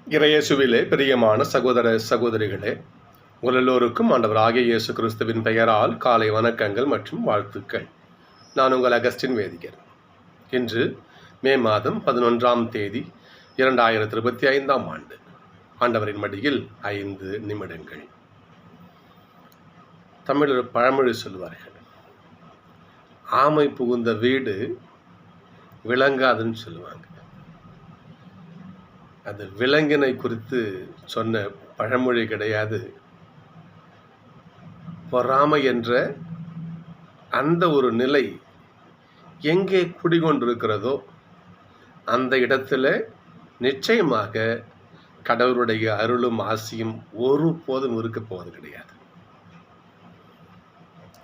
இறையேசுவிலே பிரியமான சகோதர சகோதரிகளே, உங்கள் எல்லோருக்கும் ஆண்டவராகிய இயேசு கிறிஸ்துவின் பெயரால் காலை வணக்கங்கள் மற்றும் வாழ்த்துக்கள். நான் உங்கள் அகஸ்டின் வேதிகர். இன்று மே மாதம் 11ஆம் தேதி 2025ஆம் ஆண்டு. ஆண்டவரின் மடியில் 5 நிமிடங்கள். தமிழர் பழமொழி சொல்வார்கள், ஆமை புகுந்த வீடு விளங்காதுன்னு சொல்லுவாங்க. அது விலங்கினை குறித்து சொன்ன பழமொழி கிடையாது. பொறாமை என்ற அந்த ஒரு நிலை எங்கே குடிகொண்டிருக்கிறதோ அந்த இடத்துல நிச்சயமாக கடவுளுடைய அருளும் ஆசியும் ஒருபோதும் இருக்க போவது கிடையாது.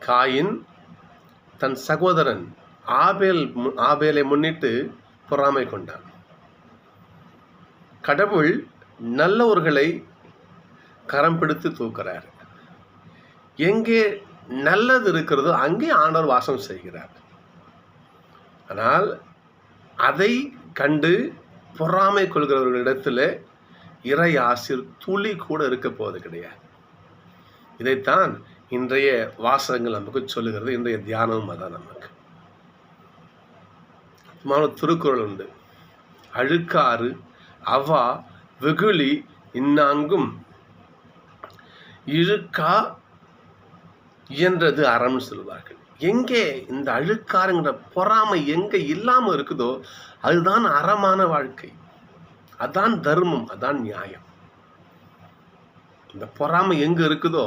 காயின் தன் சகோதரன் ஆபேலை முன்னிட்டு பொறாமை கொண்டான். கடவுள் நல்லவர்களை கரம் பிடித்து தூக்குறார். எங்கே நல்லது இருக்கிறதோ அங்கே ஆண்டவர் வாசம் செய்கிறார். ஆனால் அதை கண்டு பொறாமை கொள்கிறவர்களிடத்தில் இறை ஆசிர் துளி கூட இருக்க போவது கிடையாது. இதைத்தான் இன்றைய வாசகங்கள் நமக்கு சொல்லுகிறது. இன்றைய தியானமும் அதான். நமக்கு திருக்குறள் உண்டு. அழுக்காறு அவா வெகுளி இன்னாங்கும் இழுக்கா இயன்றது அறம்னு சொல்லுவார்கள். எங்கே இந்த அழுக்காருங்கிற பொறாமை எங்கே இல்லாமல் இருக்குதோ அதுதான் அறமான வாழ்க்கை, அதான் தர்மம், அதான் நியாயம். இந்த பொறாமை எங்கே இருக்குதோ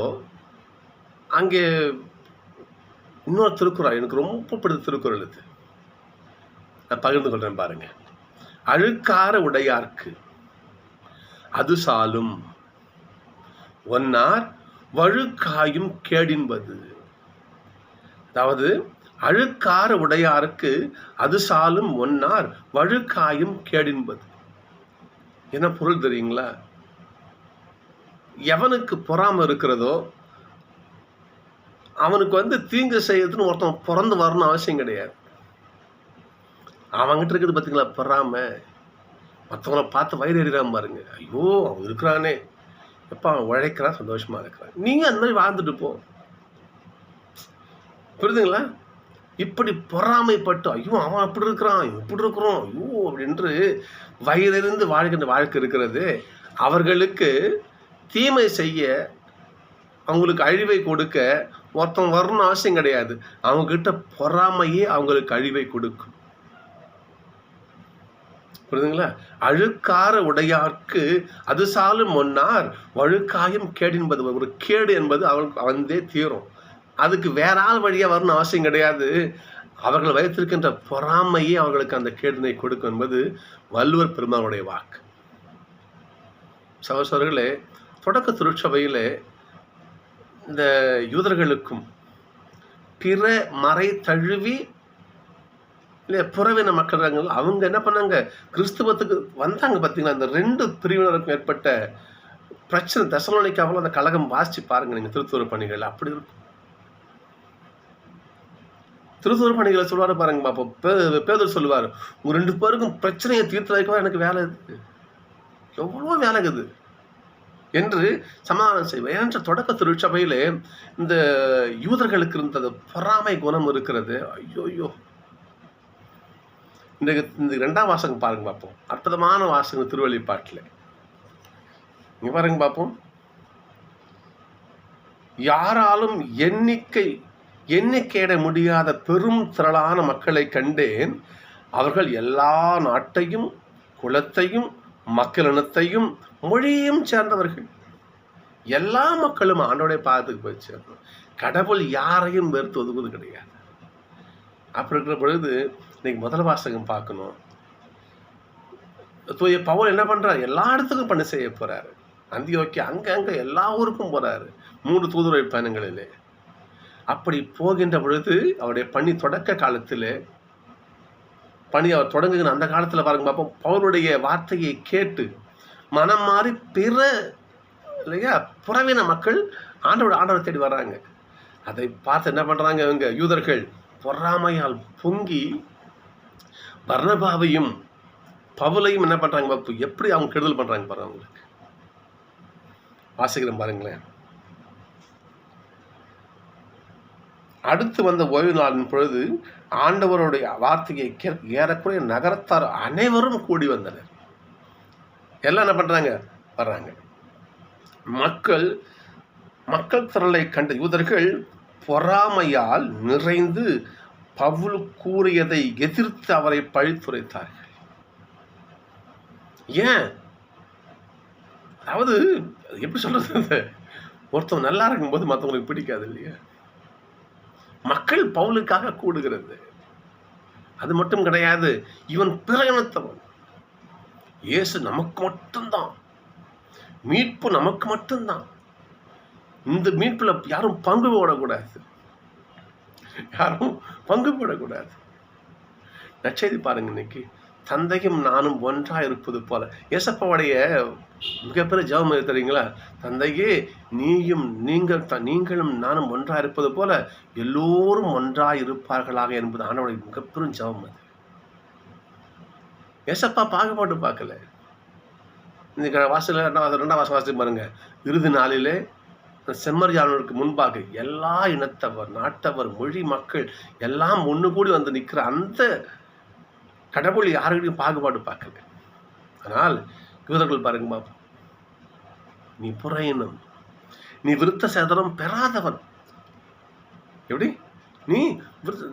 அங்கே இன்னொரு திருக்குறள் எனக்கு ரொம்ப பிடித்த திருக்குறள் இது, நான் பகிர்ந்து கொள்றேன் பாருங்க. அழுக்கார உடையார்க்கு அது சாலும் ஒன்னார் வழுக்காயும் கேடின்பது. அதாவது அழுக்கார உடையாருக்கு அது சாலும் ஒன்னார் வழுக்காயும் கேடின்பது. என்ன பொருள் தெரியுங்களா? எவனுக்கு பொறாமை இருக்கிறதோ அவனுக்கு தீங்கு செய்யறதுன்னு ஒருத்தன் பிறந்து வரணும் அவசியம் கிடையாது. அவங்ககிட்ட இருக்குது பார்த்தீங்களா பொறாம, மற்றவங்கள பார்த்து வயிறு எறிகிறான் பாருங்க. ஐயோ அவன் இருக்கிறானே, எப்போ அவன் உழைக்கிறான், சந்தோஷமா இருக்கிறான், நீங்க அந்த மாதிரி வாழ்ந்துட்டு போ. புரியுதுங்களா? இப்படி பொறாமைப்பட்டு ஐயோ அவன் அப்படி இருக்கிறான், இப்படி இருக்கிறோம், ஐயோ அப்படின்று வயிறிருந்து வாழ்கின்ற வாழ்க்கை இருக்கிறது. அவர்களுக்கு தீமை செய்ய, அவங்களுக்கு அழிவை கொடுக்க ஒருத்தன் வரணும்னு அவசியம் கிடையாது. அவங்ககிட்ட பொறாமையே அவங்களுக்கு அழிவை கொடுக்கும். புரியுதுங்களா? அழுக்கார உடையார்க்கு அது சாலும் ஒன்னார் வழுக்காயும் கேடு என்பது. ஒரு கேடு என்பது அவளுக்கு வந்தே தீரும். அதுக்கு வேற ஆள் வழியா வரணும் அவசியம் கிடையாது. அவர்கள் வைத்திருக்கின்ற பொறாமையே அவர்களுக்கு அந்த கேடினை கொடுக்கும் என்பது வள்ளுவர் பெருமானுடைய வாக்கு. சகோதரர்களே, தொடக்க திருச்சபையிலே இந்த யூதர்களுக்கும் பிற மறை தழுவி புறவின மக்கள் அவங்க என்ன பண்ணாங்க, கிறிஸ்துவத்துக்கு வந்தாங்க. பார்த்தீங்களா, அந்த 2 பிரிவினருக்கும் ஏற்பட்ட பிரச்சனை தெசலோனிக்காவில் அந்த கலகம் வாசிச்சு பாருங்க நீங்க. திருத்துவ பணிகள் அப்படி இருக்கும். திருத்துவ பணிகளை சொல்லுவாரு பாருங்க பாப்போம். பேதர் சொல்லுவாரு, உங்க 2 பேருக்கும் பிரச்சனையை தீர்த்து வைக்கவா எனக்கு வேலை இருக்கு, எவ்வளோ வேலை இருக்குது என்று சமாதானம் செய்வேன். என்ற தொடக்க திருச்சபையிலே இந்த யூதர்களுக்கு இருந்தது பொறாமை குணம் இருக்கிறது. ஐயோ, இந்த 2ஆம் வாசகம் பாருங்க பார்ப்போம். அற்புதமான வாசகம் திருவெளிப்பாட்டில். இங்க பாருங்க பார்ப்போம். யாராலும் எண்ணிக்கையிட முடியாத பெரும் திரளான மக்களை கண்டேன். அவர்கள் எல்லா நாட்டையும் குலத்தையும் மக்களினத்தையும் மொழியும் சேர்ந்தவர்கள். எல்லா மக்களும் ஆண்டோடைய பாதத்துக்கு போய் சேரணும். கடவுள் யாரையும் வெறுத்து ஒதுக்குவது கிடையாது. அப்படி இருக்கிற பொழுது இன்னைக்கு முதல் வாசகம் பார்க்கணும். தூய பவுல் என்ன பண்றாரு, எல்லா இடத்துக்கும் பணி செய்ய போறாரு. அந்தியோக்கியா அங்க எல்லா ஊருக்கும் போறாரு 3 தூதுரை பயணங்களிலே. அப்படி போகின்ற பொழுது அவருடைய பணி தொடக்க காலத்திலே பணி அவர் தொடங்குகிற அந்த காலத்துல பாருங்க பார்ப்போம். பவுலுடைய வார்த்தையை கேட்டு மனம் மாறி பிற இல்லையா புறவின மக்கள் ஆண்டவர் தேடி வர்றாங்க. அதை பார்த்து என்ன பண்றாங்க, இவங்க யூதர்கள் பொறாமையால் பொங்கி பர்னபாவையும் பவுலையும் என்ன பண்றாங்க பாப்பு, எப்படி அவங்க கெடுதல் பண்றாங்க பாருங்க. அவங்களுக்கு வாசிக்கிறேன் பாருங்களேன். அடுத்து வந்த ஓய்வு நாளின் பொழுது ஆண்டவருடைய வார்த்தையை கேட்க ஏறக்குறைய நகரத்தார் அனைவரும் கூடி வந்தனர். எல்லாம் என்ன பண்றாங்க, வர்றாங்க. மக்கள் திரளை கண்ட யூதர்கள் பொறாமையால் நிறைந்து பவுல் கூறியதை எதிர்த்து அவரை பழித்துரைத்தார்கள். ஏன், அதாவது எப்படி சொல்றது, ஒருத்தவங்க நல்லா இருக்கும்போது மற்றவங்களுக்கு பிடிக்காது இல்லையா? மக்கள் பவுலுக்காக கூடுகிறது. அது மட்டும் கிடையாது, இவன் பிற இனத்தவன், இயேசு நமக்கு மட்டும்தான், மீட்பு நமக்கு மட்டும்தான், இந்த மீட்புல யாரும் பங்கு போடக்கூடாது, யாரும் பங்கு போடக்கூடாது. நற்செய்தி பாருங்க, இன்னைக்கு தந்தையும் நானும் ஒன்றா இருப்பது போல. ஏசப்பாவுடைய மிகப்பெரிய ஜெபம் தெரியுங்களா? தந்தையே, நீங்களும் நானும் ஒன்றா இருப்பது போல எல்லோரும் ஒன்றா இருப்பார்களாக என்பது ஆண்டவருடைய மிகப்பெரும் ஜெபம். அது ஏசப்பா பாகுபாடு பார்க்கல. இந்த வாசல 2ஆம் வாசம் பாருங்க. இறுதி நாளிலே செம்மறியாளருக்கு முன்பாக எல்லா இனத்தவர், நாட்டவர், மொழி மக்கள் எல்லாம் ஒன்று கூடி வந்து நிற்கிற அந்த கடவுள் யாருக்கிட்டையும் பாகுபாடு பார்க்கல. ஆனால் யூதர்கள் பாருங்க பாப்பா, நீ புற இனம், நீ விருத்த சேதனம் பெறாதவன். எப்படி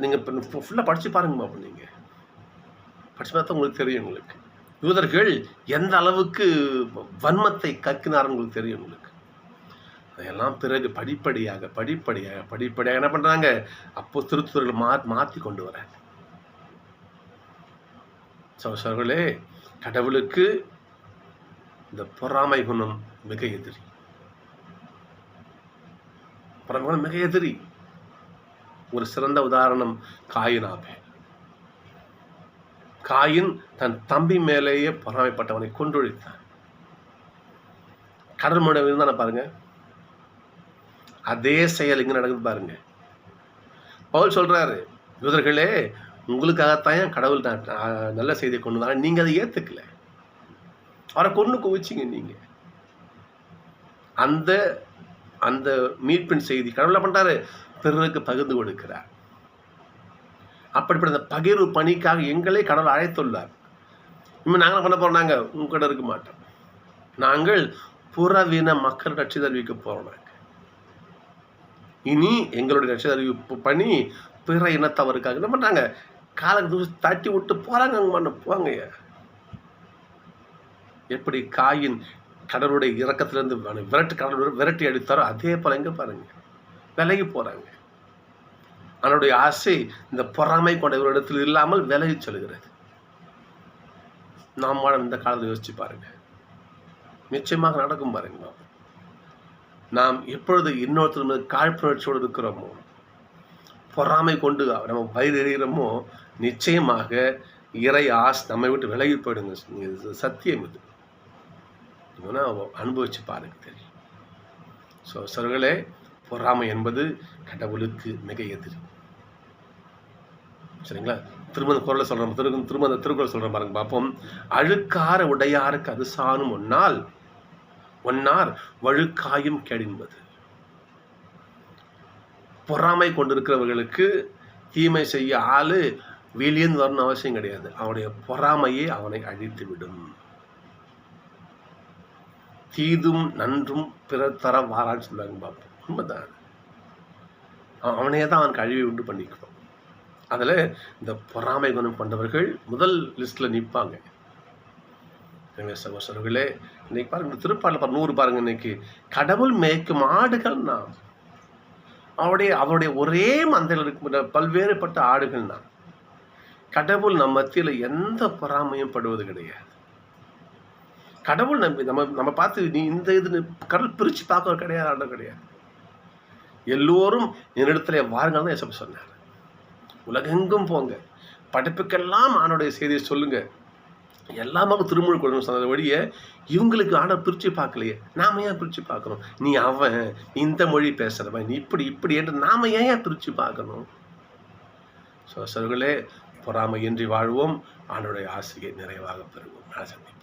நீங்க ஃபுல்லா படிச்சு பாருங்க பாப்பா, நீங்க படிச்சு பார்த்தா உங்களுக்கு தெரியும். உங்களுக்கு யூதர்கள் எந்த அளவுக்கு வன்மத்தை கக்கினார் உங்களுக்கு தெரியும். உங்களுக்கு அதெல்லாம் பிறகு படிப்படியாக என்ன பண்றாங்க, அப்போ திருத்துவர்கள் மாற்றி கொண்டு வராங்க. சகோதரர்களே, கடவுளுக்கு இந்த பொறாமை குணம் மிக எதிரி. மிக எதிரி. ஒரு சிறந்த உதாரணம் காயின் ஆபேல். காயின் தன் தம்பி மேலேயே பொறாமைப்பட்டவனை கொன்றொழித்தான். கடல் மனிதன் இருந்தான பாருங்க, அதே செயல் இங்க நடக்குது பாருங்க. பவுல் சொல்றாரு, யூதர்களே, உங்களுக்காகத்தான் கடவுள் நல்ல செய்தியை கொண்டு வந்தாங்க, நீங்க அதை ஏத்துக்கல, அவரை கொண்டு குவிச்சிங்க. நீங்க அந்த அந்த மீட்பின் செய்தி கடவுளை பண்றாரு, பிறருக்கு பகிர்ந்து கொடுக்கிறார். அப்படிப்பட்ட அந்த பகிர்வு பணிக்காக எங்களை கடவுள் அழைத்துள்ளார். இனிமே நாங்கள் பண்ண போறோம், நாங்க உங்ககிட்ட இருக்க மாட்டோம், நாங்கள் புறவின மக்கள் ரட்சி அறிவிக்க போறோம். இனி எங்களுடைய ரட்சி அறிவிப்பு பண்ணி பிற இனத்தவருக்காக என்ன பண்றாங்க, காலக்கு தட்டி விட்டு போறாங்க. அங்க போங்க. எப்படி காயின் கடவுளுடைய இரக்கத்திலிருந்து விரட்டி அடித்தாரோ அதே போல எங்க பாருங்க, விலகி போறாங்க. அவனுடைய ஆசை இந்த பொறாமை கொண்ட ஒரு இடத்தில் இல்லாமல் விலகி சொல்கிறது. நாம் இந்த காலத்தில் யோசிச்சு பாருங்க, நிச்சயமாக நடக்கும் பாருங்க. நாம் எப்பொழுது இன்னொருத்தர் காழ்ப்புணர்ச்சியோடு இருக்கிறோமோ, பொறாமை கொண்டு நம்ம வயிறு எறிகிறோமோ, நிச்சயமாக இறை ஆசை நம்மை விட்டு விலகி போயிடுங்க. சத்தியம் இது. அனுபவிச்சு பாருங்க தெரியும். சகோதரர்களே, பொறாமை என்பது கடவுளுக்கு மிக எதிரி. சரிங்களா? திருமண குரலை சொல்றோம், திருமண திருக்குறள் சொல்றோம் பாருங்க பார்ப்போம். அழுக்கார உடையாருக்கு அது சாணும் ஒன்னார் வழுக்காயும் கேடின்பது. பொறாமை கொண்டிருக்கிறவர்களுக்கு தீமை செய்ய ஆளு வெளியேந்து வரணும் அவசியம் கிடையாது. அவனுடைய பொறாமையே அவனை அழித்து விடும். தீதும் நன்றும் பிறர் தர வாரான்னு சொல்லுவாங்க பார்ப்போம். உண்மைதான். அவனையே தான் அவனுக்கு அழிவை உண்டு பண்ணிக்கணும். அதில் இந்த பொறாமை குணம் கொண்டவர்கள் முதல் லிஸ்ட்ல நிற்பாங்க. சகோதரர்களே, இன்னைக்கு பாருங்க, திருப்பாடல் 100 பாருங்க. இன்னைக்கு கடவுள் மேய்க்கும் ஆடுகள் நாம், அவருடைய ஒரே மந்தையில் இருக்க பல்வேறுபட்ட ஆடுகள் நாம். கடவுள் நம்ம மத்தியில் எந்த பொறாமையும் படுவது கிடையாது. கடவுள் நம்ம பார்த்து நீ இந்த இது கடவுள் பிரிச்சு பார்க்க கிடையாது, ஆட கிடையாது. எல்லோரும் என்னிடத்துல வாருங்கள் தான் ஏசப்பா சொன்னார். உலகெங்கும் போங்க, படைப்புக்கெல்லாம் ஆணுடைய செய்தியை சொல்லுங்க, எல்லாமே திருமொழி கொடுக்கணும் சொன்னதை வழிய இவங்களுக்கு ஆண்டவர் பிரிச்சு பார்க்கலையே. நாம ஏன் பிரிச்சு பார்க்கணும்? நீ அவன் இந்த மொழி பேசுறவன், நீ இப்படி என்று நாம ஏன் பிரிச்சு பார்க்கணும்? சகோதரர்களே, பொறாமையின்றி வாழ்வோம். ஆண்டவருடைய ஆசிரியை நிறைவாக பெறுவோம். நான் சந்திப்போம்.